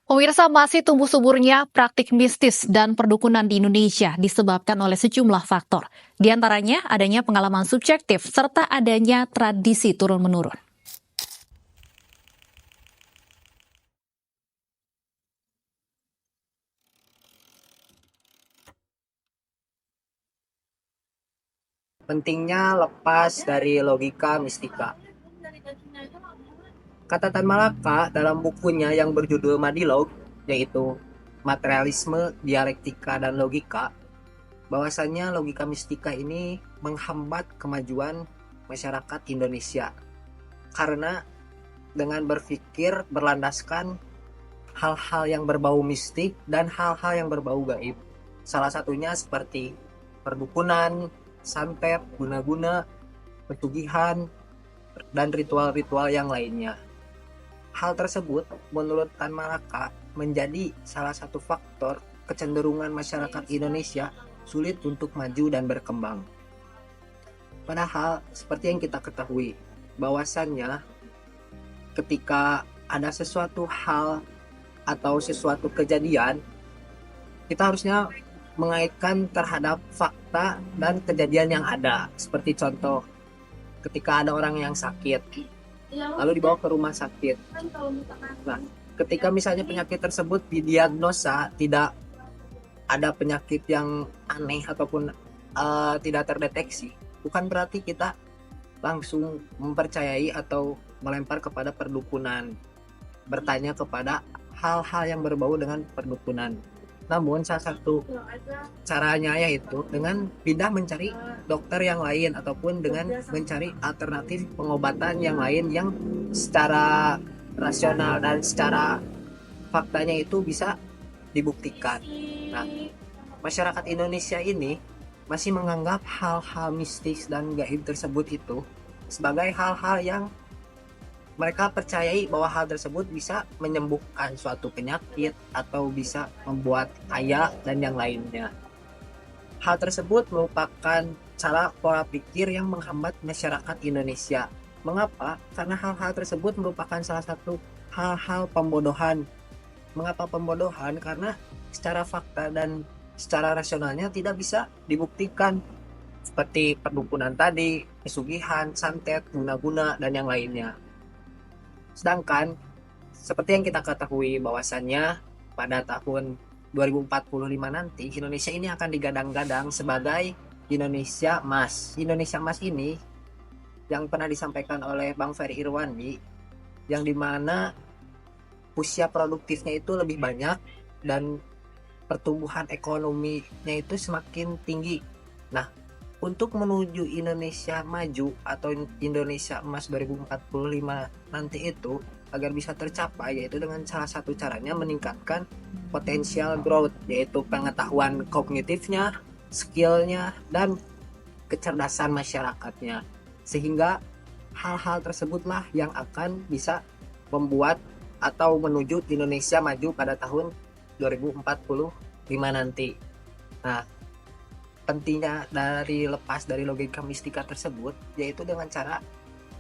Pemirsa, masih tumbuh suburnya praktik mistis dan perdukunan di Indonesia disebabkan oleh sejumlah faktor. Di antaranya adanya pengalaman subjektif serta adanya tradisi turun-menurun. Pentingnya lepas dari logika mistika. Kata Tan Malaka dalam bukunya yang berjudul Madilog, yaitu Materialisme, Dialektika, dan Logika, bahwasannya logika mistika ini menghambat kemajuan masyarakat Indonesia. Karena dengan berpikir berlandaskan hal-hal yang berbau mistik dan hal-hal yang berbau gaib. Salah satunya seperti perdukunan, santet, guna-guna, pesugihan, dan ritual-ritual yang lainnya. Hal tersebut menurut Tan Malaka menjadi salah satu faktor kecenderungan masyarakat Indonesia sulit untuk maju dan berkembang. Padahal seperti yang kita ketahui bahwasannya ketika ada sesuatu hal atau sesuatu kejadian, kita harusnya mengaitkan terhadap fakta dan kejadian yang ada. Seperti contoh ketika ada orang yang sakit lalu dibawa ke rumah sakit. Nah, ketika misalnya penyakit tersebut didiagnosa tidak ada penyakit yang aneh ataupun tidak terdeteksi, bukan berarti kita langsung mempercayai atau melempar kepada perdukunan, bertanya kepada hal-hal yang berbau dengan perdukunan. Namun salah satu caranya yaitu dengan pindah mencari dokter yang lain ataupun dengan mencari alternatif pengobatan yang lain yang secara rasional dan secara faktanya itu bisa dibuktikan. Nah, masyarakat Indonesia ini masih menganggap hal-hal mistis dan gaib tersebut itu sebagai hal-hal yang mereka percayai bahwa hal tersebut bisa menyembuhkan suatu penyakit atau bisa membuat kaya dan yang lainnya. Hal tersebut merupakan cara pola pikir yang menghambat masyarakat Indonesia. Mengapa? Karena hal-hal tersebut merupakan salah satu hal-hal pembodohan. Mengapa pembodohan? Karena secara fakta dan secara rasionalnya tidak bisa dibuktikan. Seperti perdukunan tadi, pesugihan, santet, guna-guna, dan yang lainnya. Sedangkan seperti yang kita ketahui bahwasannya pada tahun 2045 nanti Indonesia ini akan digadang-gadang sebagai Indonesia Emas. Indonesia Emas ini yang pernah disampaikan oleh Bang Ferry Irwandi, yang dimana usia produktifnya itu lebih banyak dan pertumbuhan ekonominya itu semakin tinggi. Nah, untuk menuju Indonesia maju atau Indonesia Emas 2045 nanti itu agar bisa tercapai, yaitu dengan salah satu caranya meningkatkan potensial growth, yaitu pengetahuan kognitifnya, skillnya, dan kecerdasan masyarakatnya. Sehingga hal-hal tersebutlah yang akan bisa membuat atau menuju Indonesia maju pada tahun 2045 nanti. Nah, pentingnya dari lepas dari logika mistika tersebut yaitu dengan cara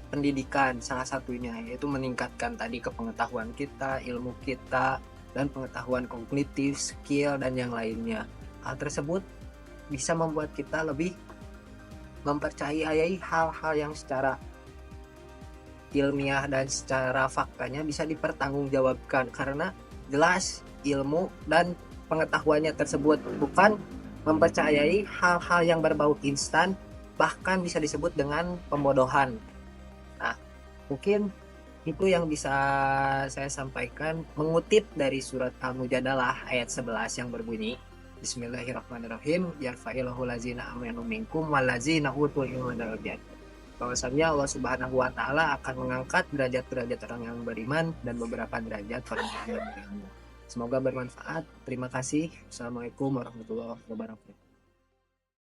pendidikan, salah satunya yaitu meningkatkan tadi kepengetahuan kita, ilmu kita, dan pengetahuan kognitif, skill, dan yang lainnya. Hal tersebut bisa membuat kita lebih mempercayai hal-hal yang secara ilmiah dan secara faktanya bisa dipertanggungjawabkan karena jelas ilmu dan pengetahuannya tersebut, bukan mempercayai hal-hal yang berbau instan, bahkan bisa disebut dengan pembodohan. Nah, mungkin itu yang bisa saya sampaikan mengutip dari surat Al-Mujadalah ayat 11 yang berbunyi Bismillahirrahmanirrahim, yarfa'illahu lazina amanu minkum walazina utul ilma darajat. Bahwasannya Allah Subhanahu wa taala akan mengangkat derajat-derajat orang yang beriman dan beberapa derajat orang yang berilmu. Semoga bermanfaat. Terima kasih. Assalamualaikum warahmatullahi wabarakatuh.